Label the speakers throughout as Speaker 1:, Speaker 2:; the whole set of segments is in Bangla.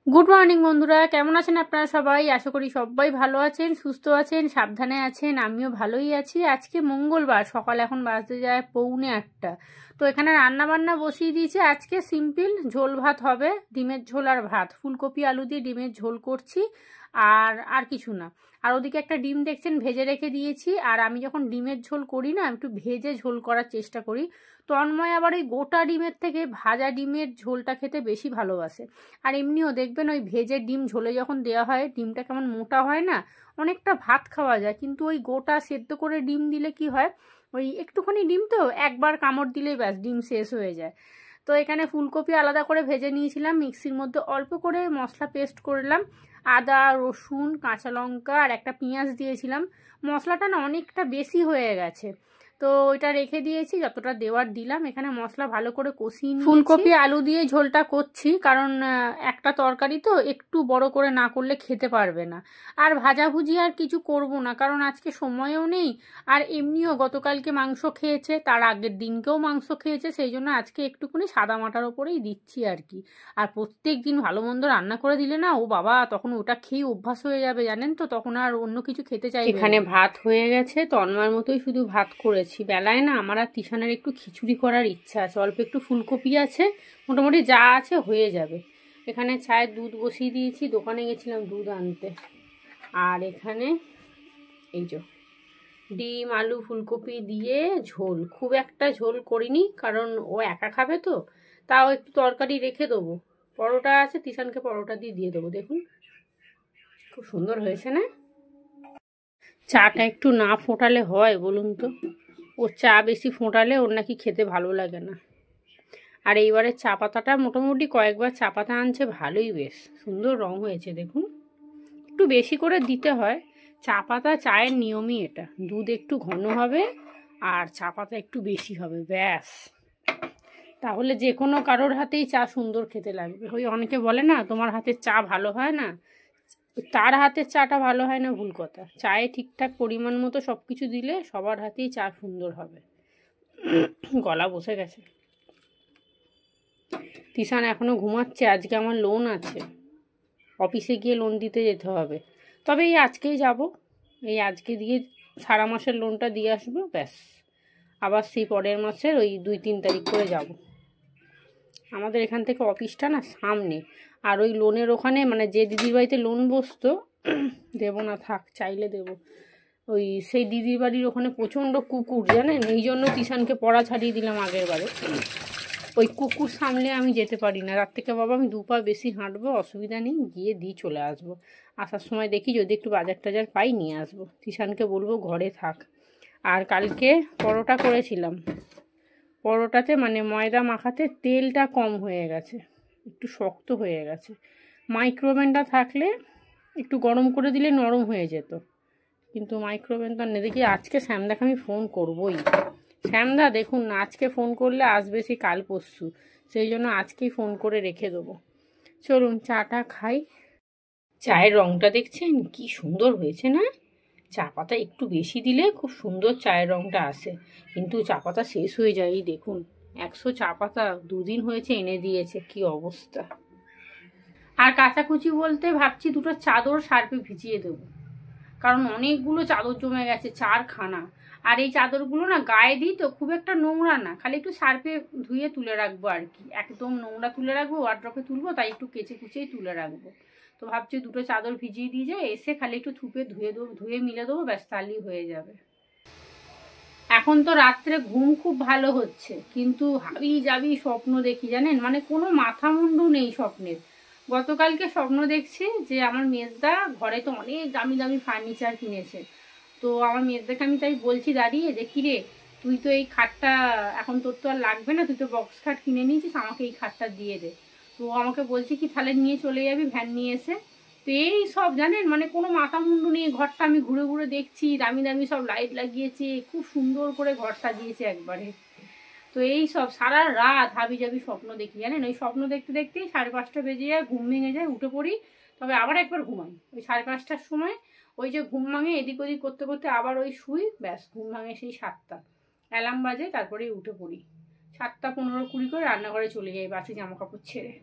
Speaker 1: গুড মর্নিং বন্ধুরা, কেমন আছেন আপনারা সবাই? আশা করি সবাই ভালো আছেন, সুস্থ আছেন, সাবধানে আছেন। আমিও ভালোই আছি। আজকে মঙ্গলবার, সকাল এখন বাজতে যায় 7:45। তো এখানে রান্না বান্না বসিয়ে দিয়েছি। আজকে সিম্পল ঝোল ভাত হবে, ডিমের ঝোল আর ভাত। ফুলকপি আলু দিয়ে ডিমের ঝোল করছি, আর আর কিছু না। আর ওদিকে একটা ডিম দেখছেন ভেজে রেখে দিয়েছি। আর আমি যখন ডিমের ঝোল করি না, একটু ভেজে ঝোল করার চেষ্টা করি। তন্ময় আবার ওই গোটা ডিমের থেকে ভাজা ডিমের ঝোলটা খেতে বেশি ভালোবাসে। আর এমনিও দেখবেন ওই ভেজে ডিম ঝোলে যখন দেওয়া হয়, ডিমটা কেমন মোটা হয় না, অনেকটা ভাত খাওয়া যায়। কিন্তু ওই গোটা সেদ্ধ করে ডিম দিলে কি হয়, ওই একটুখানি ডিম তো একবার কামড় দিলেই ব্যাস ডিম শেষ হয়ে যায়। তো এখানে ফুলকপি আলাদা করে ভেজে নিয়েছিলাম, মিক্সির মধ্যে অল্প করে মশলা পেস্ট করলাম। আদা, রসুন, কাঁচা লঙ্কা আর একটা পেঁয়াজ দিয়েছিলাম। মশলাটা না অনেকটা বেশি হয়ে গেছে, তো ওইটা রেখে দিয়েছি। যতটা দেওয়ার দিলাম। এখানে মশলা ভালো করে কষিয়ে নিয়েছি। ফুলকপি আলু দিয়ে ঝোলটা করছি, কারণ একটা তরকারি তো একটু বড় করে না করলে খেতে পারবে না। আর ভাজাভুজি আর কিছু করব না, কারণ আজকে সময়ও নেই। আর এমনিও গতকালকে মাংস খেয়েছে, তার আগের দিনকেও মাংস খেয়েছে, সেই জন্য আজকে একটুখানি সাদা মাটার ওপরেই দিচ্ছি আর কি। আর প্রত্যেক দিন ভালো মন্দ রান্না করে দিলে না, ও বাবা, তখন ওটা খেয়ে অভ্যাস হয়ে যাবে জানেন তো, তখন আর অন্য কিছু খেতে চাইবে। এখানে ভাত হয়ে গেছে, তন্ময়ের মতোই শুধু ভাত করেছি। বেলায় না আমার আর তিশানের একটু খিচুড়ি করার ইচ্ছা আছে, অল্প একটু ফুলকপি আছে, মোটামুটি যা আছে হয়ে যাবে। এখানে চায়ের দুধ বসিয়ে দিয়েছি, দোকানে গেছিলাম দুধ আনতে। আর এখানে এই যে ডিম আলু ফুলকপি দিয়ে ঝোল, খুব একটা ঝোল করিনি, কারণ ও একা খাবে তো, তাও একটু তরকারি রেখে দেবো। পরোটা আছে, তিশানকে পরোটা দিয়ে দেবো। দেখুন খুব সুন্দর হয়েছে না? চাটা একটু না ফোটালে হয় বলুন তো? ও চা বেশি ফোটালে ওর নাকি খেতে ভালো লাগে না। আর এইবারে চা পাতাটা মোটামুটি কয়েকবার চা পাতা আনছে, ভালোই বেশ সুন্দর রং হয়েছে দেখুন। একটু বেশি করে দিতে হয় চা পাতা, চায়ের নিয়মই এটা। দুধ একটু ঘন হবে আর চা পাতা একটু বেশি হবে, ব্যাস। তাহলে যে কোনো কারোর হাতেই চা সুন্দর খেতে লাগবে। ওই অনেকে বলে না তোমার হাতের চা ভালো হয় না, তার হাতের চাটা ভালো হয় না ভুল কথা। চায়ে ঠিকঠাক পরিমাণ মতো সব কিছু দিলে সবার হাতেই চা সুন্দর হবে। গলা বসে গেছে। তিশান এখনও ঘুমাচ্ছে। আজকে আমার লোন আছে, অফিসে গিয়ে লোন দিতে যেতে হবে। তবে এই আজকেই যাব, এই আজকে দিয়ে সারা মাসের লোনটা দিয়ে আসবো, ব্যাস। আবার সেই পরের মাসের ওই 2-3 তারিখ করে যাব। আমাদের এখান থেকে অফিসটা না সামনে, আর ওই লোনের ওখানে মানে যে দিদির বাড়িতে লোন বসতো, দেবো না থাক, চাইলে দেবো, ওই সেই দিদির বাড়ির ওখানে প্রচণ্ড কুকুর জানেন, এই জন্য তিশানকে পড়া ছাড়িয়ে দিলাম আগের বারে। ওই কুকুর সামলে আমি যেতে পারি না। রাত থেকে বাবা আমি 2 পা বেশি হাঁটবো, অসুবিধা নেই, গিয়ে দিয়ে চলে আসবো। আসার সময় দেখি যদি একটু বাজার টাজার পাই নিয়ে আসবো। তিশানকে বলবো ঘরে থাক। আর কালকে পরোটা করেছিলাম, পরোটাতে মানে ময়দা মাখাতে তেলটা কম হয়ে গেছে, একটু শক্ত হয়ে গেছে। মাইক্রোওভেনটা থাকলে একটু গরম করে দিলে নরম হয়ে যেত, কিন্তু মাইক্রোওভেনটা নেই। দেখি আজকে শ্যামদাকে আমি ফোন করবই। শ্যামদা দেখুন না, আজকে ফোন করলে আসবে সেই কাল পরশু, সেই জন্য আজকেই ফোন করে রেখে দেবো। চলুন চাটা খাই। চায়ের রঙটা দেখছেন কি সুন্দর হয়েছে না? চা পাতা একটু বেশি দিলে খুব সুন্দর চায়ের রঙটা আসে, কিন্তু চা পাতা শেষ হয়ে যায়। এই দেখুন 100 চা পাতা 2 দিন হয়েছে এনে দিয়েছে, কি অবস্থা। আর কাচাকুচি বলতে ভাবছি 2টো চাদর সার্ফে ভিজিয়ে দেবো, কারণ অনেকগুলো চাদর জমে গেছে, 4খানা। আর এই চাদরগুলো না গায়ে দিই তো খুব একটা নোংরা না, খালি একটু সার্ফে ধুয়ে তুলে রাখবো আর কি। একদম নোংরা তুলে রাখবো, ওয়ার্ড্রপে তুলবো, তাই একটু কেচে কুচেই তুলে রাখবো। তো ভাবছি 2টো চাদর ভিজিয়ে দিয়ে যায়, এসে খালি একটু থুপে ধুয়ে দেবো, ধুয়ে মিলে দেবো, ব্যাস তাহলেই হয়ে যাবে। এখন তো রাত্রে ঘুম খুব ভালো হচ্ছে, কিন্তু হাবি যাবি স্বপ্ন দেখি জানেন, মানে কোনো মাথা মুন্ডু নেই স্বপ্নের। গতকালকে স্বপ্ন দেখছি যে আমার মেজদা ঘরে তো অনেক দামি দামি ফার্নিচার কিনেছে। তো আমার মেজদাকে আমি তাই বলছি দাঁড়িয়ে যে কিরে, তুই তো এই খাটটা এখন তোর তো আর লাগবে না, তুই তো বক্স খাট কিনে নিয়েছিস, আমাকে এই খাটটা দিয়ে দে। তো আমাকে বলছি কি তাহলে নিয়ে চলে যাবি ভ্যান নিয়ে এসে। তো এই সব জানেন মানে কোনো মাথা মুন্ডু নেই। ঘরটা আমি ঘুরে ঘুরে দেখছি, দামি দামি সব লাইট লাগিয়েছে, খুব সুন্দর করে ঘর সাজিয়েছে একবারে। তো এই সব সারা রাত হাবি জাবি স্বপ্ন দেখি জানেন। ওই স্বপ্ন দেখতে দেখতেই 5:30 বেজে যায়, ঘুম ভেঙে যায়, উঠে পড়ি। তবে আবার একবার ঘুমাই ওই 5:30টার সময়। ওই যে ঘুম ভাঙে এদিক ওদিক করতে করতে আবার ওই শুই, ব্যাস ঘুম ভাঙে সেই 7টা। অ্যালার্ম বাজে, তারপরেই উঠে পড়ি। 7:15-20 করে রান্নাঘরে চলে যাই বাসি জামা কাপড় ছেড়ে।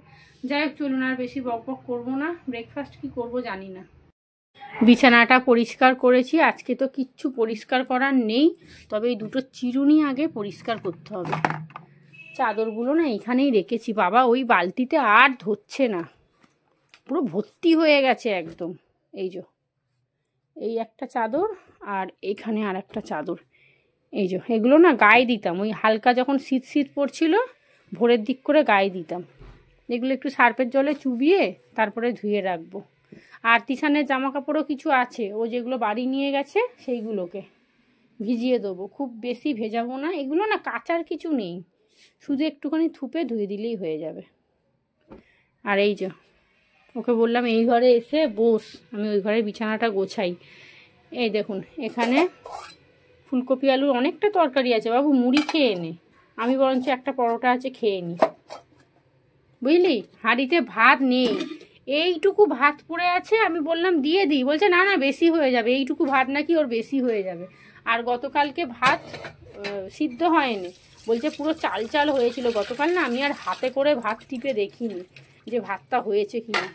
Speaker 1: যাই হোক চলুন, আর বেশি বক বক করবো না। ব্রেকফাস্ট কি করব জানি না। বিছানাটা পরিষ্কার করেছি, আজকে তো কিচ্ছু পরিষ্কার করার নেই, তবে এই দুটো চিরুনি আগে পরিষ্কার করতে হবে। চাদরগুলো না এখানেই রেখেছি, বাবা ওই বালতিতে আর ধরছে না, পুরো ভর্তি হয়ে গেছে একদম। এই একটা চাদর আর এখানে আর একটা চাদর, এগুলো না গায়ে দিতাম, ওই হালকা যখন শীত শীত পড়ছিল ভোরের দিক করে গায়ে দিতাম। এগুলো একটু সার্ফের জলে চুবিয়ে তারপরে ধুয়ে রাখবো। আর তিশানের জামা কাপড়ও কিছু আছে, ও যেগুলো বাড়ি নিয়ে গেছে সেইগুলোকে ভিজিয়ে দেবো, খুব বেশি ভেজাবো না। এগুলো না কাচার কিছু নেই, শুধু একটুখানি থুপে ধুয়ে দিলেই হয়ে যাবে। আর ওকে বললাম এই ঘরে এসে বস, আমি ওই ঘরে বিছানাটা গোছাই। এই দেখুন এখানে ফুলকপি আলুর অনেকটা তরকারি আছে, বাবু মুড়ি খেয়ে নে, আমি বরঞ্চ একটা পরোটা আছে খেয়ে নি, বুঝলি। হাঁড়িতে ভাত নেই, এইটুকু ভাত পড়ে আছে, আমি বললাম দিয়ে দিই, বলছে না না বেশি হয়ে যাবে, এইটুকু ভাত নাকি ওর বেশি হয়ে যাবে। আর গতকালকে ভাত সিদ্ধ হয়নি, বলছে পুরো চাল চাল হয়েছিল গতকাল না, আমি আর হাতে করে ভাত টিপে দেখিনি যে ভাতটা হয়েছে কি না,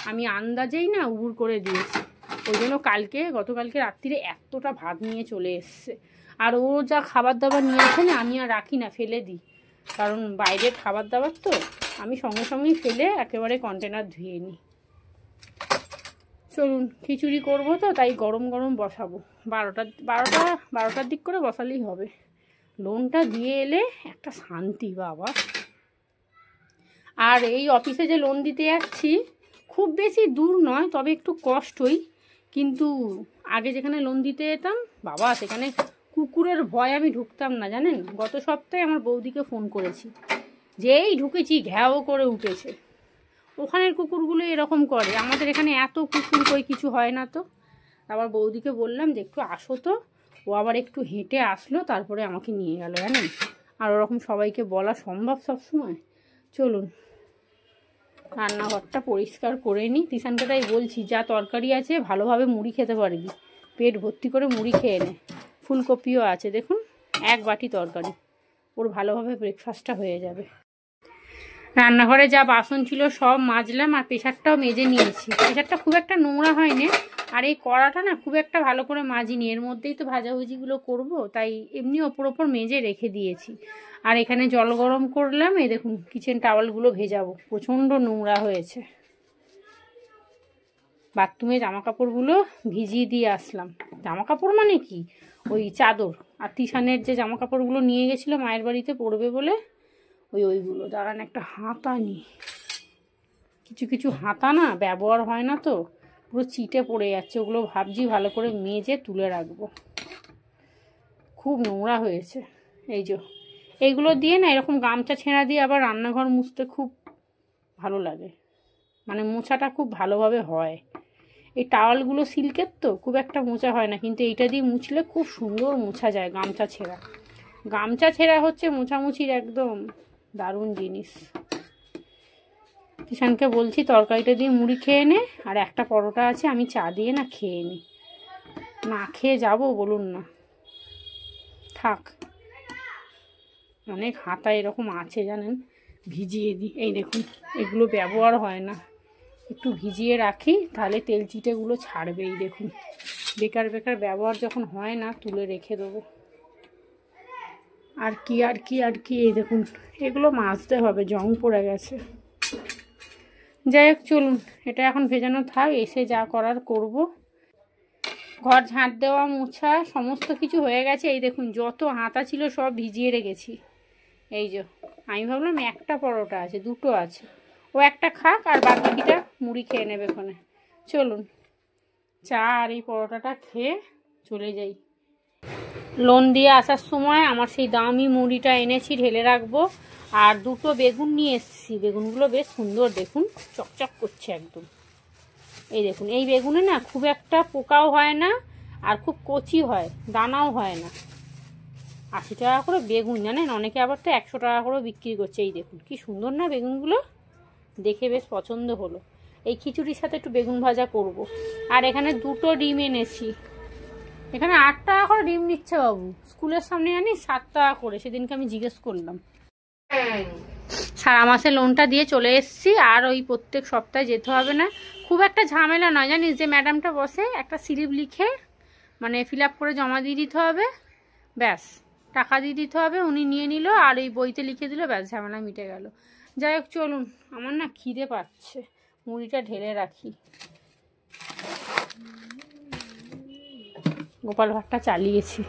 Speaker 1: আমি আন্দাজেই না উবুর করে দিয়েছি। ওই জন্য গতকালকে রাত্রিরে এতটা ভাত নিয়ে চলে এসছে। আর ও যা খাবার দাবার নিয়ে আসে না, আমি আর রাখি না, ফেলে দিই, কারণ বাইরের খাবার দাবার তো আমি সঙ্গে সঙ্গেই ফেলে একেবারে কন্টেনার ধুয়ে নিই। চলুন খিচুড়ি করবো তো, তাই গরম গরম বসাবো, 12টার দিক করে বসালেই হবে। লোনটা দিয়ে এলে একটা শান্তি বাবা। আর এই অফিসে যে লোন দিতে যাচ্ছি খুব বেশি দূর নয়, তবে একটু কষ্টই, কিন্তু আগে যেখানে লোন দিতে যেতাম বাবা, সেখানে কুকুরের ভয় আমি ঢুকতাম না, জানেন। গত সপ্তাহে আমার বৌদিকে ফোন করেছি, যেই ঢুকেছি ঘ্যাও করে উঠেছে। ওখানের কুকুরগুলো এরকম করে, আমাদের এখানে এত কুকুর কই কিছু হয় না তো। আবার বৌদিকে বললাম যে একটু আসো তো, ও আবার একটু হেঁটে আসলো, তারপরে আমাকে নিয়ে গেল, জানেন। আর ওরকম সবাইকে বলা সম্ভব সবসময়। চলুন রান্নাঘরটা পরিষ্কার করে নিই। তিশানকে তাই বলছি, যা তরকারি আছে ভালোভাবে মুড়ি খেতে পারবি, পেট ভর্তি করে মুড়ি খেয়ে নে। ফুলকপিও আছে দেখুন, 1 বাটি তরকারি, ওর ভালোভাবে ব্রেকফাস্টটা হয়ে যাবে। রান্নাঘরে যা বাসন ছিল সব মাজলাম, আর প্রেশারটাও মেজে নিয়েছি। প্রেশারটা খুব একটা নোংরা হয়নি, আর এই কড়াটা না খুব একটা ভালো করে মাজিনি, এর মধ্যেই তো ভাজাভুজিগুলো করব, তাই এমনি ওপর মেজে রেখে দিয়েছি। আর এখানে জল গরম করলাম, এই দেখুন কিচেন টাওয়ালগুলো ভেজাবো, প্রচণ্ড নোংরা হয়েছে। বাথরুমে জামা কাপড়গুলো ভিজিয়ে দিয়ে আসলাম, জামা কাপড় মানে কি, ওই চাদর। আর তিশানের যে জামা কাপড়গুলো নিয়ে গেছিলো মায়ের বাড়িতে পরবে বলে, ওইগুলো। দাঁড়ান একটা হাতা নিই, কিছু হাতা না ব্যবহার হয় না তো, পুরো চিটে পড়ে যাচ্ছে, ওগুলো ভাবছি ভালো করে মেজে তুলে রাখবো, খুব নোংরা হয়েছে। এইগুলো দিয়ে না এরকম গামছা ছেঁড়া দিয়ে আবার রান্নাঘর মুছতে খুব ভালো লাগে, মানে মোছাটা খুব ভালোভাবে হয়। এই টাওয়ালগুলো সিল্কের তো খুব একটা মোছা হয় না, কিন্তু এইটা দিয়ে মুছলে খুব সুন্দর মোছা যায়। গামছা ছেঁড়া হচ্ছে মোছামুছির একদম দারুণ জিনিস। কিষানকে বলছি তরকারিটা দিয়ে মুড়ি খেয়ে নে, আর একটা পরোটা আছে আমি চা দিয়ে না খেয়ে নিই, না খেয়ে যাবো বলুন না, থাক। অনেক হাতা এরকম আছে জানেন, ভিজিয়ে দিই। এই দেখুন এগুলো ব্যবহার হয় না, একটু ভিজিয়ে রাখি, তাহলে তেল চিটেগুলো ছাড়বে। এই দেখুন বেকার ব্যবহার যখন হয় না তুলে রেখে দেবো। আর কি এই দেখুন এগুলো মাজতে হবে, জং পড়ে গেছে। যাই হোক চলুন, এটা এখন ভেজানো থাক, এসে যা করার করব। ঘর ঝাঁট দেওয়া মোছা সমস্ত কিছু হয়ে গেছে। এই দেখুন যত হাতা ছিল সব ভিজিয়ে রেখেছি। আমি ভাবলাম একটা পরোটা আছে, 2টো আছে, ও একটা খাক আর বাকিটা মুড়ি খেয়ে নেবে ওখানে। চলুন চা আর এই পরোটাটা খেয়ে চলে যাই। লোন দিয়ে আসার সময় আমার সেই দামি মুড়িটা এনেছি, ঢেলে রাখবো। আর 2টো বেগুন নিয়ে এসেছি, বেগুনগুলো বেশ সুন্দর, দেখুন চকচক করছে একদম। এই দেখুন এই বেগুনে না খুব একটা পোকাও হয় না, আর খুব কচি হয়, দানাও হয় না। 80 টাকা করে বেগুন, জানেন, অনেকে আবার তো 100 টাকা করেও বিক্রি করছে। এই দেখুন কি সুন্দর না বেগুনগুলো, দেখে বেশ পছন্দ হলো। এই খিচুড়ির সাথে একটু বেগুন ভাজা করব। আর এখানে 2টো ডিম এনেছি, এখানে 8 টাকা করে ডিম নিচ্ছে বাবু, স্কুলের সামনে জানিস 7 টাকা করে, সেদিনকে আমি জিজ্ঞেস করলাম। সারা মাসে লোনটা দিয়ে চলে এসেছি, আর ওই প্রত্যেক সপ্তাহে যেতে হবে না। খুব একটা ঝামেলা নয় জানিস, যে ম্যাডামটা বসে একটা স্লিপ লিখে মানে ফিল আপ করে জমা দিয়ে দিতে হবে, ব্যাস টাকা দিয়ে দিতে হবে, উনি নিয়ে নিল আর এই বইতে লিখে দিল, ব্যাস ঝামেলা মিটে গেল। যাই হোক চলুন, আমার না খিদে পাচ্ছে, মুড়িটা ঢেলে রাখি। গোপাল ভাতটা চালিয়েছি,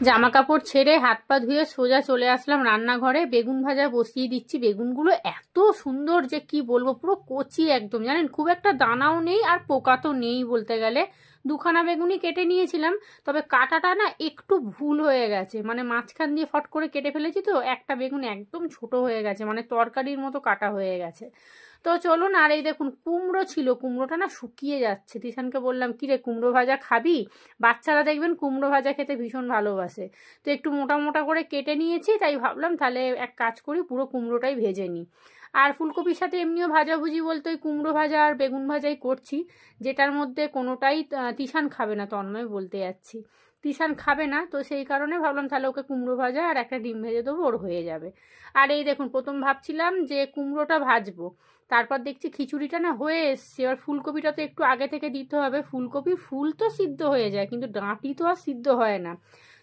Speaker 1: জামা কাপড় ছেড়ে হাত পা ধুয়ে সোজা চলে আসলাম রান্নাঘরে। বেগুন ভাজা বসিয়ে দিচ্ছি। বেগুনগুলো এত সুন্দর যে কি বলবো, পুরো কচি একদম জানেন, খুব একটা দানাও নেই আর পোকা তো নেই বলতে গেলে। দুখানা বেগুনই কেটে নিয়েছিলাম, তবে কাটাটা না একটু ভুল হয়ে গেছে, মানে মাঝখান দিয়ে ফট করে কেটে ফেলেছি তো একটা বেগুন একদম ছোট হয়ে গেছে, মানে তরকারির মতো কাটা হয়ে গেছে। তো চলুন, আর এই দেখুন কুমড়ো ছিল, কুমড়োটা না শুকিয়ে যাচ্ছে। তিশানকে বললাম কি রে কুমড়ো ভাজা খাবি, বাচ্চারা দেখবেন কুমড়ো ভাজা খেতে ভীষণ ভালোবাসে। তো একটু মোটা মোটা করে কেটে নিয়েছি, তাই ভাবলাম তাহলে এক কাজ করি পুরো কুমড়োটাই ভেজে নিই। আর ফুলকপির সাথে এমনিও ভাজাভুজি বলতে ওই কুমড়ো ভাজা আর বেগুন ভাজাই করছি, যেটার মধ্যে কোনোটাই তিশান খাবে না, তন্ময় বলতে যাচ্ছি। তিশান খাবে না, তো সেই কারণে ভাবলাম তাহলে ওকে কুমড়ো ভাজা আর একটা ডিম ভেজে দেবো, ওর হয়ে যাবে। আর এই দেখুন, প্রথম ভাবছিলাম যে কুমড়োটা ভাজবো, তারপর দেখছি খিচুড়িটা না হয়ে এসছে। এবার ফুলকপিটা তো একটু আগে থেকে দিতে হবে, ফুলকপির ফুল তো সিদ্ধ হয়ে যায় কিন্তু ডাঁটি তো আর সিদ্ধ হয় না।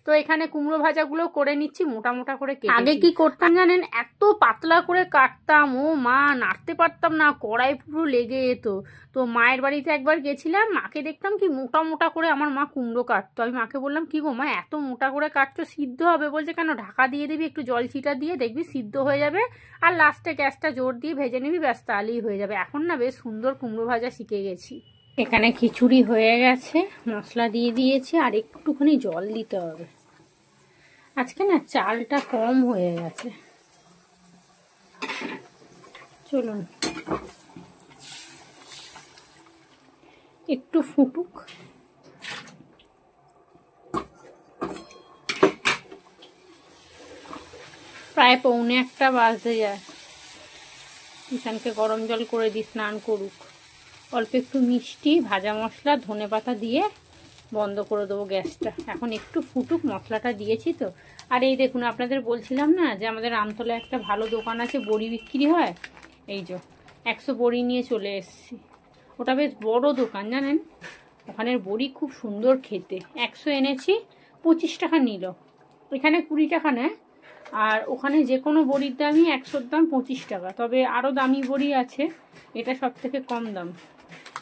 Speaker 1: তো এখানে কুমড়ো ভাজাগুলো করে নিচ্ছি, মোটা মোটা করে কেটে। আগে কি করতাম জানেন, এত পাতলা করে কাটতাম, ও মা নাড়তে পারতাম না, কড়াই পুরো লেগে যেত। তো মায়ের বাড়িতে একবার গেছিলাম, মাকে দেখতাম কি মোটা মোটা করে আমার মা কুমড়ো কাটতো। আমি মাকে বললাম কি গো মা এত মোটা করে কাটছো, সিদ্ধ হবে? বলছে কেন, ঢাকা দিয়ে দিবি, একটু জল ছিটা দিয়ে দেখবি সিদ্ধ হয়ে যাবে, আর লাস্টে গ্যাসটা জোর দিয়ে ভেজে নিবি, ব্যাস তাহলেই হয়ে যাবে। এখন না বেশ সুন্দর কুমড়ো ভাজা শিখে গেছি। এখানে খিচুড়ি হয়ে গেছে, মশলা দিয়ে দিয়েছি, আর একটুখানি জল দিতে হবে। আজকে না চালটা কম হয়ে গেছে। চলুন একটু ফুটুক। প্রায় 1:45 বাজতে যায়। ঈশানকে গরম জল করে দিই, স্নান করুক। অল্প একটু মিষ্টি, ভাজা মশলা, ধনেপাতা দিয়ে বন্ধ করে দেবো গ্যাসটা। এখন একটু ফুটুক, মশলাটা দিয়েছি তো। আর এই দেখুন, আপনাদের বলছিলাম না যে আমাদের আমতলায় একটা ভালো দোকান আছে, বড়ি বিক্রি হয়। এই যে 100 বড়ি নিয়ে চলে এসেছি। ওটা বেশ বড় দোকান জানেন, ওখানের বড়ি খুব সুন্দর খেতে। 100 এনেছি, 25 টাকা নিল। এখানে 20 টাকা নেয়, আর ওখানে যে কোনো বড়ির দামই 100-র দাম 25 টাকা। তবে আরও দামি বড়ি আছে, এটা সব থেকে কম দাম।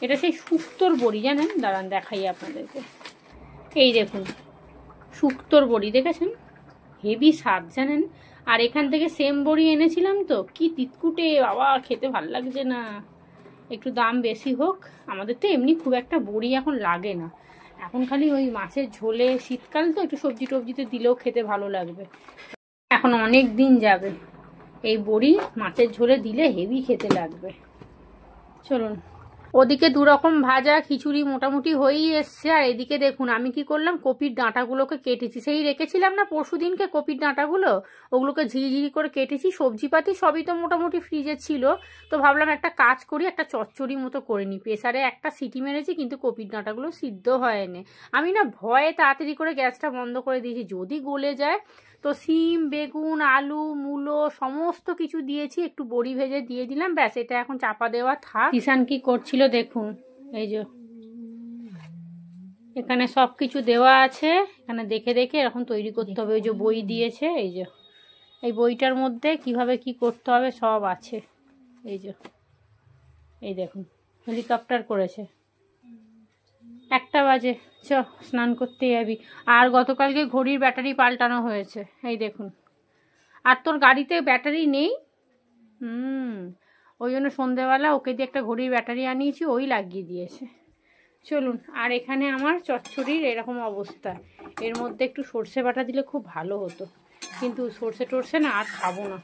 Speaker 1: এটা সেই শুক্তোর বড়ি জানেন, দাঁড়ান দেখাই আপনাদেরকে। এই দেখুন শুক্তোর বড়ি, দেখেছেন? হেভি স্বাদ জানেন। আর এখান থেকে সেম বড়ি এনেছিলাম তো, কি তিতকুটে বাবা, খেতে ভাল লাগছে না। একটু দাম বেশি হোক, আমাদের তো এমনি খুব একটা বড়ি এখন লাগে না, এখন খালি ওই মাছের ঝোলে, শীতকাল তো একটু সবজি টবজিতে দিলেও খেতে ভালো লাগবে। এখন অনেক দিন যাবে, এই বড়ি মাছের ঝোলে দিলে হেভি খেতে লাগবে। চলুন, ওদিকে 2 রকম ভাজা খিচুড়ি মোটামুটি হয়েই এসছে। আর এদিকে দেখুন আমি কি করলাম, কপির ডাঁটাগুলোকে কেটেছি। সেই রেখেছিলাম না পরশু দিনকে কপির ডাঁটাগুলো, ওগুলোকে ঝিরিঝিরি করে কেটেছি। সবজিপাতি সবই তো মোটামুটি ফ্রিজে ছিল, তো ভাবলাম একটা কাজ করি, একটা চচ্চড়ি মতো করে নিই। প্রেসারে একটা সিটি মেরেছি, কিন্তু কপির ডাঁটাগুলো সিদ্ধ হয়নি। আমি না ভয়ে তাড়াতাড়ি করে গ্যাসটা বন্ধ করে দিয়েছি, যদি গলে যায়। তো সিম, বেগুন, আলু, মূলো সমস্ত কিছু দিয়েছি, একটু বড়ি ভেজে দিয়ে দিলাম, ব্যাস এটা এখন চাপা দেওয়া থাক। কিষান কি করছিল দেখুন, এই যে এখানে সব কিছু দেওয়া আছে, এখানে দেখে দেখে এরকম তৈরি করতে হবে। ওই যে বই দিয়েছে, এই যে এই বইটার মধ্যে কিভাবে কি করতে হবে সব আছে। এই যে এই দেখুন হেলিকপ্টার করেছে। 1টা বাজে, চ স্নান করতে যাবি। আর গতকালকে ঘড়ির ব্যাটারি পাল্টানো হয়েছে, এই দেখুন। আর তোর গাড়িতে ব্যাটারি নেই? ওই জন্য সন্ধেবেলা ওকে দিয়ে একটা ঘড়ির ব্যাটারি আনিয়েছি, ওই লাগিয়ে দিয়েছে। চলুন, আর এখানে আমার চচ্চড়ির এরকম অবস্থা। এর মধ্যে একটু সর্ষে বাটা দিলে খুব ভালো হতো, কিন্তু সর্ষে টর্ষে না আর খাবো না।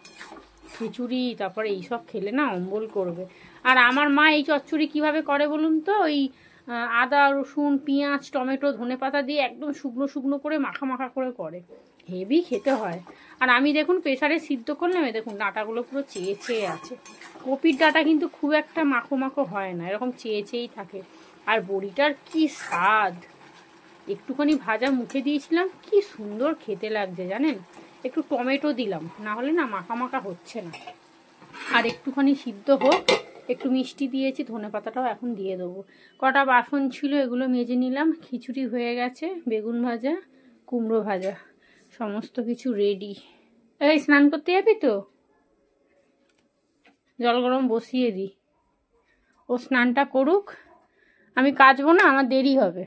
Speaker 1: খিচুড়ি তারপরে এইসব খেলে না অম্বল করবে। আর আমার মা এই চচ্চড়ি কিভাবে করে বলুন তো, ওই আদা, রসুন, পেঁয়াজ, টমেটো, ধনেপাতা দিয়ে একদম শুকনো শুকনো করে মাখা মাখা করে করে, হেভি খেতে হয়। আর আমি দেখুন প্রেসারে সিদ্ধ করলাম, দেখুন ডাঁটাগুলো পুরো চেয়ে চেয়ে আছে। কপির ডাঁটা কিন্তু খুব একটা মাখো মাখো হয় না, এরকম চেয়ে চেয়েই থাকে। আর বড়িটার কি স্বাদ, একটুখানি ভাজা মুখে দিয়েছিলাম, কি সুন্দর খেতে লাগছে জানেন। একটু টমেটো দিলাম, না হলে না মাখা মাখা হচ্ছে না। আর একটুখানি সিদ্ধ হোক, একটু মিষ্টি দিয়েছি, ধনেপাতাটাও এখন দিয়ে দেবো। কটা বাসন ছিল এগুলো মেজে নিলাম। খিচুড়ি হয়ে গেছে, বেগুন ভাজা, কুমড়ো ভাজা, সমস্ত কিছু রেডি। এই স্নান করতে যাবি তো? জল গরম বসিয়ে দিই, ও স্নানটা করুক, আমি কাচবো না, আমার দেরি হবে।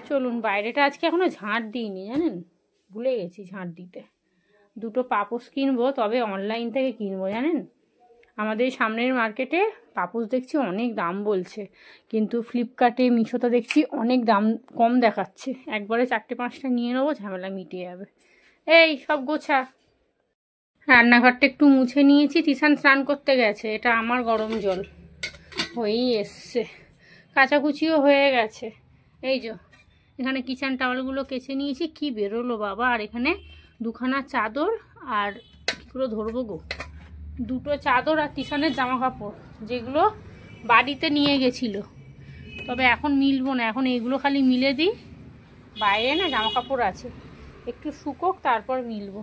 Speaker 1: চলুন, বাইরেটা আজকে এখনো ঝাঁট দিইনি জানেন, ভুলে গেছি ঝাঁট দিতে। দুটো পাপোশ কিনবো, তবে অনলাইন থেকে কিনবো জানেন। আমাদের সামনের মার্কেটে পাপোশ দেখছি অনেক দাম বলছে, কিন্তু ফ্লিপকার্টে মিশোতে দেখছি অনেক দাম কম দেখাচ্ছে। একবারে 4-5টা নিয়ে নেবো, ঝামেলা মিটে যাবে। এই সব গোছা। রান্নাঘরটা একটু মুছে নিয়েছি, তিশান স্নান করতে গেছে, এটা আমার গরম জল হয়েই এসছে। কাচাকুচিও হয়ে গেছে। এই যে এখানে কিচেন টাওয়ালগুলো কেচে নিয়েছি, কি বেরোলো বাবা। আর এখানে দুখানা চাদর, আর কী করে ধরবো গো, দুটো চাদর আর তিশানের জামা কাপড়, যেগুলো বাড়িতে নিয়ে গেছিলো। তবে এখন মিলবো না, এখন এগুলো খালি মিলে দিই। বাইরে না জামা কাপড় আছে, একটু শুকোক তারপর মিলবো।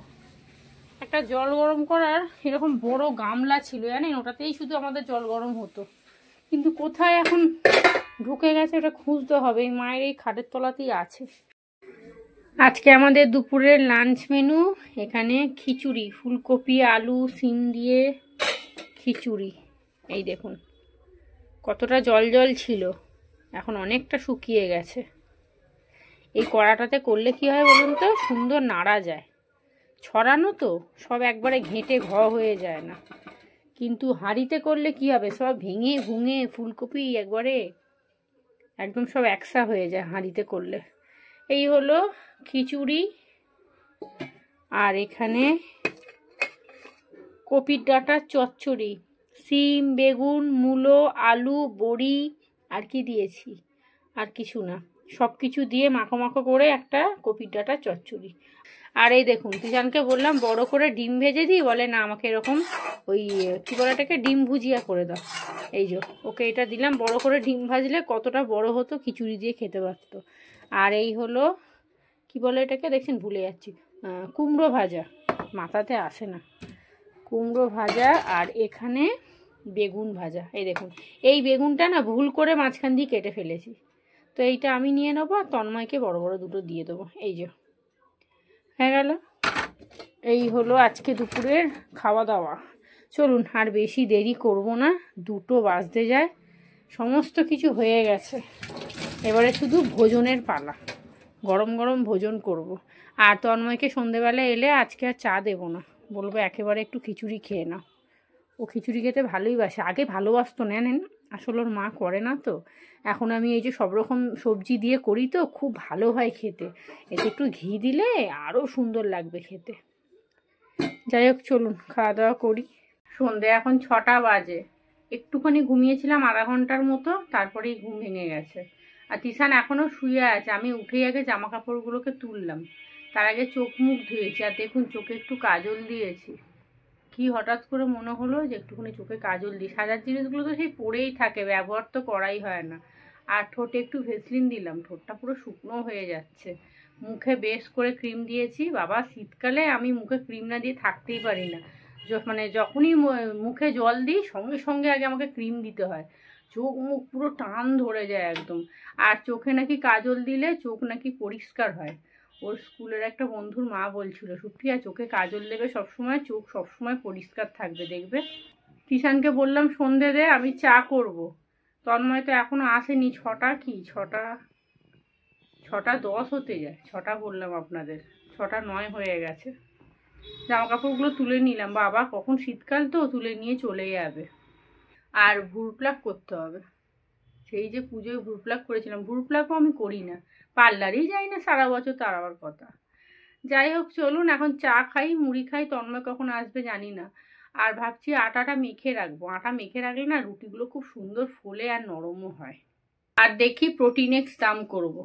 Speaker 1: একটা জল গরম করার এরকম বড় গামলা ছিল জানেন, ওটাতেই শুধু আমাদের জল গরম হতো, কিন্তু কোথায় এখন ঢুকে গেছে ওটা খুঁজতে হবে। এই মায়ের এই খাটের তলাতেই আছে। আজকে আমাদের দুপুরের লাঞ্চ মেনু এখানে খিচুড়ি, ফুলকপি আলু সিম দিয়ে খিচুড়ি। এই দেখুন কতটা জল জল ছিল, এখন অনেকটা শুকিয়ে গেছে। এই কড়াটাতে করলে কি হয় বলুন তো, সুন্দর নাড়া যায়। ছড়ানো তো সব একবারে ঘেঁটে হয়ে যায় না, কিন্তু হাঁড়িতে করলে কি হবে, সব ভেঙে ভুঙে ফুলকপি একবারে একদম সব একসা হয়ে যায় হাঁড়িতে করলে। এই হলো খিচুড়ি। আর এখানে কপির ডাঁটার চচ্চড়ি, সিম বেগুন মূলো আলু বড়ি, আর কি দিয়েছি, আর কিছু না, সব কিছু দিয়ে মাখো মাখো করে একটা কপির ডাঁটার চচ্চড়ি। আর এই দেখুন তিশানকে বললাম বড় করে ডিম ভেজে দিই, বলে না আমাকে এরকম ওই কী বলে এটাকে ডিম ভুজিয়া করে দাও। এই যে ওকে এটা দিলাম, বড় করে ডিম ভাজলে কতটা বড় হতো, খিচুড়ি দিয়ে খেতে পারতো। আর এই হলো কি বলে এটাকে, দেখছেন ভুলে যাচ্ছি, কুমড়ো ভাজা, মাথাতে আসে না, কুমড়ো ভাজা। আর এখানে বেগুন ভাজা। এই দেখুন এই বেগুনটা না ভুল করে মাঝখান দিয়ে কেটে ফেলেছি, তো এইটা আমি নিয়ে নেবো, আর তন্ময়কে বড় বড় দুটো দিয়ে দেবো। এই যে হয়ে গেল। এই হলো আজকে দুপুরের খাওয়া দাওয়া। চলুন আর বেশি দেরি করব না, 2টো বাজতে যায়, সমস্ত কিছু হয়ে গেছে। এবারে শুধু ভোজনের পালা, গরম গরম ভোজন করব। আর তন্ময়কে সন্ধেবেলা এলে আজকে আর চা দেবো না, বলবো একেবারে একটু খিচুড়ি খেয়ে নাও। ও খিচুড়ি খেতে ভালোই বাসে, আগে ভালোবাসতো নেন, আসলে ওর মা করে না তো। এখন আমি এই যে সব রকম সবজি দিয়ে করি তো, খুব ভালো হয় খেতে, এতে একটু ঘি দিলে আরও সুন্দর লাগবে খেতে। যাই হোক চলুন খাওয়া দাওয়া করি। সন্ধে এখন 6টা বাজে, একটুখানি ঘুমিয়েছিলাম আধা ঘন্টার মতো, তারপরেই ঘুম ভেঙে গেছে। আর তিশান এখনও শুয়ে আছে, আমি উঠেই আগে জামা কাপড়গুলোকে তুললাম, তার আগে চোখ মুখ ধুয়েছি। আর দেখুন চোখে একটু কাজল দিয়েছি, কি হঠাৎ করে মনে হলো যে একটুখানি চোখে কাজল দিই। সাজার জিনিসগুলো তো সেই পড়েই থাকে, ব্যবহার তো করাই হয় না। আর ঠোঁটে একটু ভেসলিন দিলাম, ঠোঁটটা পুরো শুকনো হয়ে যাচ্ছে। মুখে বেশ করে ক্রিম দিয়েছি, বাবা শীতকালে আমি মুখে ক্রিম না দিয়ে থাকতেই পারি না। মানে যখনই মুখে জল দিই সঙ্গে সঙ্গে আগে আমাকে ক্রিম দিতে হয়, চোখ মুখ পুরো টান ধরে যায় একদম। আর চোখে নাকি কাজল দিলে চোখ নাকি পরিষ্কার হয়। ওর স্কুলের একটা বন্ধুর মা বলছিল, সুপ্রিয়া চোখে কাজল দেবে সবসময়, চোখ সবসময় পরিষ্কার থাকবে দেখবে। কিষানকে বললাম সন্ধে দে, আমি চা করব। তন্ময় তো এখনো আসেনি, 6টা কি 6:10 হতে যায়, 6টা বললাম আপনাদের, 6:09 হয়ে গেছে। জামা কাপড়গুলো তুলে নিলাম, বাবা কখন শীতকাল তো তুলে নিয়ে চলে যাবে। আর ভুরু প্লাক করতে হবে, সেই যে পুজোয় ভুরু প্লাক করেছিলাম, ভুরু প্লাকও আমি করি না, পার্লারেই যাই না সারা বছর, তার আবার কথা। যাই হোক চলুন এখন চা খাই, মুড়ি খাই, তন্ময় কখন আসবে জানি না। আর ভাবছি আটাটা মেখে রাখবো, আটা মেখে রাখলে না রুটিগুলো খুব সুন্দর ফোলে আর নরমও হয়। আর দেখি প্রোটিনেক্স দাম করব।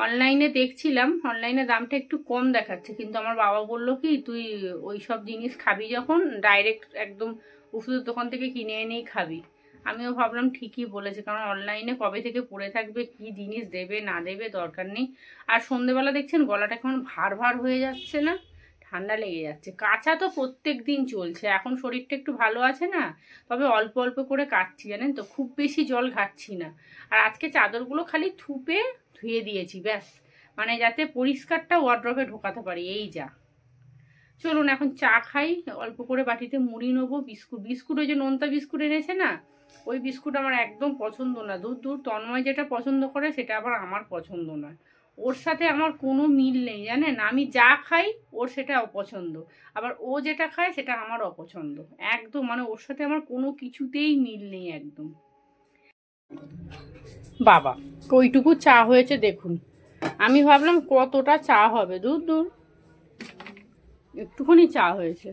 Speaker 1: অনলাইনে দেখছিলাম, অনলাইনে দামটা একটু কম দেখাচ্ছে, কিন্তু আমার বাবা বললো কি তুই ওই সব জিনিস খাবি যখন ডাইরেক্ট একদম ওষুধের দোকান থেকে কিনে এনেই খাবি। আমিও ভাবলাম ঠিকই বলেছে, কারণ অনলাইনে কবে থেকে পড়ে থাকবে, কি জিনিস দেবে না দেবে দরকার নেই। আর সন্ধেবেলা দেখছেন গলাটা কেমন ভার ভার হয়ে যাচ্ছে না, ঠান্ডা লেগে যাচ্ছে। কাচা তো প্রত্যেক দিন চলছে, এখন শরীরটা একটু ভালো আছে না, তবে অল্প অল্প করে কাচ্ছি জানেন তো, খুব বেশি জল ঘাটছি না। আর আজকে চাদরগুলো খালি ধুয়ে দিয়েছি ব্যাস, মানে যাতে পরিষ্কারটা ওয়ার্ড্রবে ঢোকাতে পারি, এই যা। চলুন এখন চা খাই। অল্প করে বাটিতে মুড়ি নেবো, বিস্কুট ওই যে নোনতা বিস্কুট এনেছে না, ওই বিস্কুট আমার একদম পছন্দ না। দূর তন্ময় যেটা পছন্দ করে সেটা আবার আমার পছন্দ নয়। ওর সাথে আমার কোনো মিল নেই জানেন, আমি যা খাই ওর সেটা অপছন্দ, আবার ও যেটা খায় সেটা আমার অপছন্দ একদম, মানে ওর সাথে আমার কোনো কিছুতেই মিল নেই একদম। বাবা ওইটুকু চা হয়েছে দেখুন, আমি ভাবলাম কতটা চা হবে, দূর একটুখানি চা হয়েছে।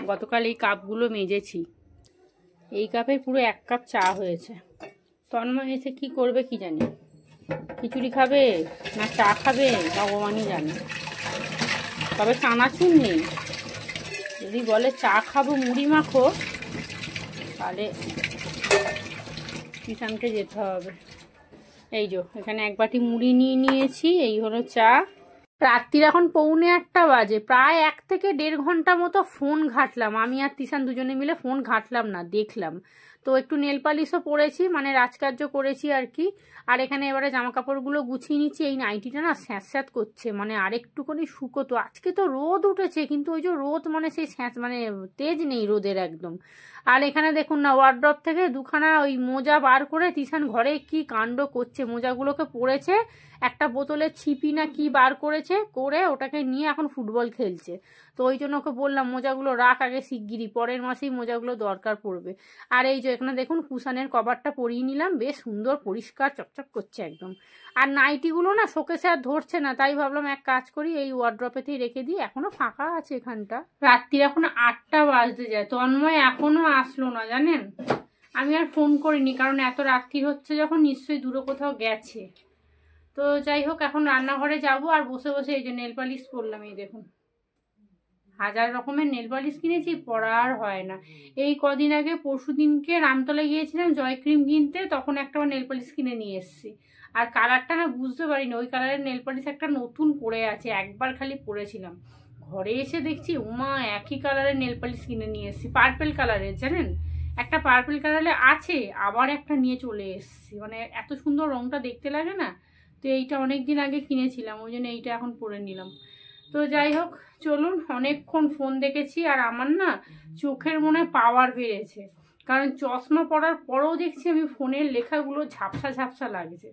Speaker 1: গতকাল এই কাপগুলো মেজেছি, এই কাপে পুরো 1 কাপ চা হয়েছে। তন্ময় এসে কি করবে কি জানি, খিচুড়ি খাবে না চা খাবে ভগবানই জানে। তবে চানাচুর নেই, যদি বলে চা খাবো মুড়ি মাখো তাহলে কিষানকে যেতে হবে। এই যে এখানে 1 বাটি মুড়ি নিয়ে নিয়েছি, এই হলো চা। রাত্রির এখন 1:45 বাজে, প্রায় 1 থেকে 1.5 ঘন্টা মতো ফোন ঘাটলাম, আমি আর তিশান দুজনে মিলে ফোন ঘাটলাম না, দেখলাম। তো একটু নেল পালিশও পরেছি, মানে রাজকার্য করেছি আর কি। আর এখানে এবারে জামা কাপড়গুলো গুছিয়ে নিচ্ছি। এই নাইটিটা না স্যাঁত করছে, মানে আরেকটুখানি শুকোতো। আজকে তো রোদ উঠেছে, কিন্তু ওই যে রোদ মানে সেই মানে তেজ নেই রোদের একদম। আর এখানে দেখুন না, ওয়ার্ড্রপ থেকে 2খানা ওই মোজা বার করে তিশান ঘরে কি কাণ্ড করছে, মোজাগুলোকে পরেছে, একটা বোতলের ছিপি না কি বার করেছে, করে ওটাকে নিয়ে এখন ফুটবল খেলছে। তো ওই জন্য ওকে বললাম মোজাগুলো রাখ আগে শিগগিরই, পরের মাসেই মোজাগুলো দরকার পড়বে। আর এই যে এখানে দেখুন কুশানের কভারটা পরিয়ে নিলাম, বেশ সুন্দর পরিষ্কার চকচক করছে একদম। আর নাইটিগুলো না শোকেসে আর ধরছে না, তাই ভাবলাম এক কাজ করি এই ওয়ার্ড্রপেতেই রেখে দিই, এখনো ফাঁকা আছে এখানটা। রাত্রির এখন 8টা বাজতে যায়, তন্ময় এখনো আসলো না জানেন। আমি আর ফোন করিনি, কারণ এত রাত্রি হচ্ছে যখন নিশ্চয়ই দূরে কোথাও গেছে। তো যাই হোক এখন রান্নাঘরে যাব, আর বসে বসে এই যে নেল পালিশ পরলাম। এই দেখুন 1000 রকমের নেল পালিশ কিনেছি, পরা আর হয় না। এই কদিন আগে পরশুদিনকে রামতলায় গিয়েছিলাম জয় ক্রিম কিনতে, তখন একটা নেল পালিশ কিনে নিয়ে এসেছি। আর কালারটা না বুঝতে পারিনি, ওই কালারের নেল পালিশ একটা নতুন পরে আছে, একবার খালি পরেছিলাম। ঘরে এসে দেখছি উমা একই কালারের নেল পালিশ কিনে নিয়ে এসেছি, পার্পেল কালারের জানেন। একটা পার্পেল কালারের আছে, আবার একটা নিয়ে চলে এসেছি, মানে এত সুন্দর রংটা দেখতে লাগে না। তো এইটা অনেক দিন আগে কিনেছিলাম, ওই জন্য এইটা এখন পরে নিলাম। তো যাই হোক চলুন, অনেকক্ষণ ফোন দেখেছি, আর আমার না চোখের মনে পাওয়ার বেড়েছে, কারণ চশমা পরার পরেও দেখছি আমি ফোনের লেখাগুলো ঝাপসা ঝাপসা লাগছে।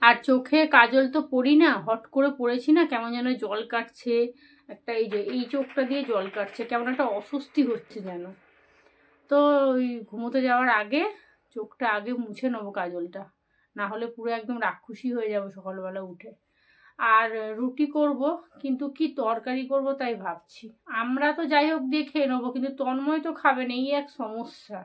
Speaker 1: আর চোখে কাজল তো পরি না, হট করে পড়েছি না, কেমন যেন জল কাটছে একটা, এই যে এই চোখটা দিয়ে জল কাটছে, কেমন একটা অস্বস্তি হচ্ছে যেন। তো ওই ঘুমোতে যাওয়ার আগে চোখটা আগে মুছে নেবো কাজলটা, না হলে পুরো একদম রাক্ষসী হয়ে যাবো সকালবেলা উঠে। আর রুটি করব, কিন্তু কি তরকারি করব তাই ভাবছি। আমরা তো যাই হোক দিয়ে খেয়ে নেবো, কিন্তু তন্ময় তো খাবে না, এই এক সমস্যা।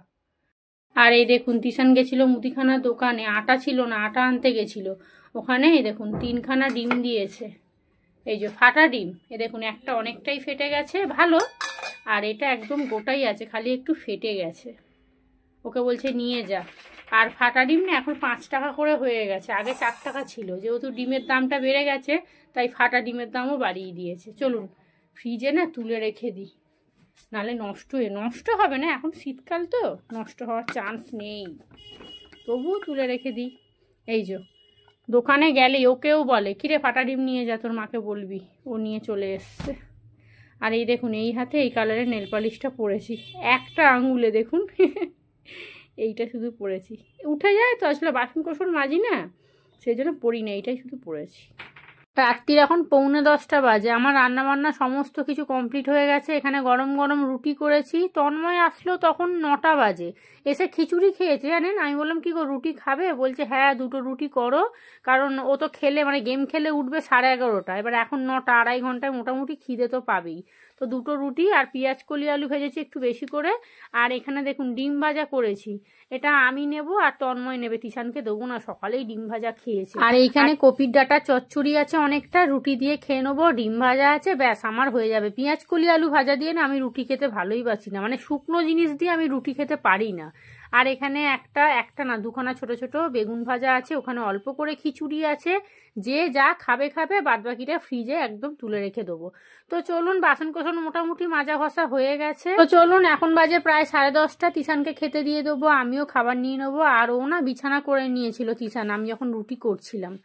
Speaker 1: আর এই দেখুন তিশান গেছিল মুদিখানার দোকানে, আটা ছিল না, আটা আনতে গেছিল। ওখানে এই দেখুন 3খানা ডিম দিয়েছে, এই যে ফাটা ডিম। এ দেখুন একটা অনেকটাই ফেটে গেছে ভালো, আর এটা একদম গোটাই আছে, খালি একটু ফেটে গেছে। ওকে বলছে নিয়ে যা। আর ফাটা ডিম না এখন 5 টাকা করে হয়ে গেছে, আগে 4 টাকা ছিল। যেহেতু ডিমের দামটা বেড়ে গেছে, তাই ফাটা ডিমের দামও বাড়িয়ে দিয়েছে। চলুন ফ্রিজে না তুলে রেখে দিই, নাহলে নষ্ট হবে না, এখন শীতকাল তো নষ্ট হওয়ার চান্স নেই, তবুও তুলে রেখে দিই। এই যে দোকানে গেলেই ওকেও বলে কিরে ফাটা ডিম নিয়ে যা, তোর মাকে বলবি, ও নিয়ে চলে এসছে। আর এই দেখুন এই হাতে এই কালারের নেল পালিশটা পরেছি, একটা আঙুলে দেখুন এইটা শুধু পরেছি, উঠে যায় তো, আসলে বাসন কোসন মাজি না, সেই জন্য পরি না, এইটাই শুধু পরেছি। রাত্রির এখন 9:45 বাজে, আমার রান্না বান্না সমস্ত কিছু কমপ্লিট হয়ে গেছে। এখানে গরম গরম রুটি করেছি, তন্ময় আসলো তখন 9টা বাজে, এসে খিচুড়ি খেয়েছে জানেন। আমি বললাম কি গো রুটি খাবে, বলছে হ্যাঁ 2টো রুটি করো, কারণ ও তো খেলে মানে গেম খেলে উঠবে 11:30, এবার এখন 9টা, 2.5 ঘন্টায় মোটামুটি খিদে তো পাবেই। তো 2টো রুটি আর পেঁয়াজ কলি আলু ভেজেছি একটু বেশি করে। আর এখানে দেখুন ডিম ভাজা করেছি, এটা আমি নেব আর তন্ময় নেবে, তিশানকে দেবো না, সকালেই ডিম ভাজা খেয়েছি। আর এইখানে কপির ডাঁটা চচ্চড়ি আছে অনেকটা, রুটি দিয়ে খেয়ে নেবো, ডিম ভাজা আছে, ব্যাস আমার হয়ে যাবে। পেঁয়াজ কলি আলু ভাজা দিয়ে না আমি রুটি খেতে ভালোই বাসি না, মানে শুকনো জিনিস দিয়ে আমি রুটি খেতে পারি না। আর এখানে একটা না দুখানা ছোট ছোট বেগুন ভাজা আছে, ওখানে অল্প করে খিচুড়ি আছে। যে যা খাবে খাবে, বাদবাকিটা ফ্রিজে একদম তুলে রেখে দেবো। তো চলুন, বাসন কোসন মোটামুটি মাজা ঘষা হয়ে গেছে। তো চলুন, এখন বাজে প্রায় 10:30। তিশানকে খেতে দিয়ে দেবো, আমিও খাবার নিয়ে নেবো। আর ও না বিছানা করে নিয়েছিল তিশান, আমি যখন রুটি করছিলাম।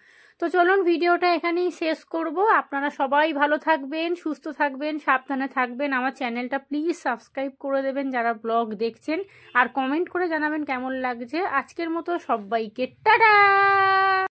Speaker 1: তো চলুন, ভিডিওটা এখানেই শেষ করব। আপনারা সবাই ভালো থাকবেন, সুস্থ থাকবেন, সাবধানে থাকবেন। আমার চ্যানেলটা প্লিজ সাবস্ক্রাইব করে দেবেন যারা ব্লগ দেখছেন, আর কমেন্ট করে জানাবেন কেমন লাগছে। আজকের মতো সবাইকে টাটা।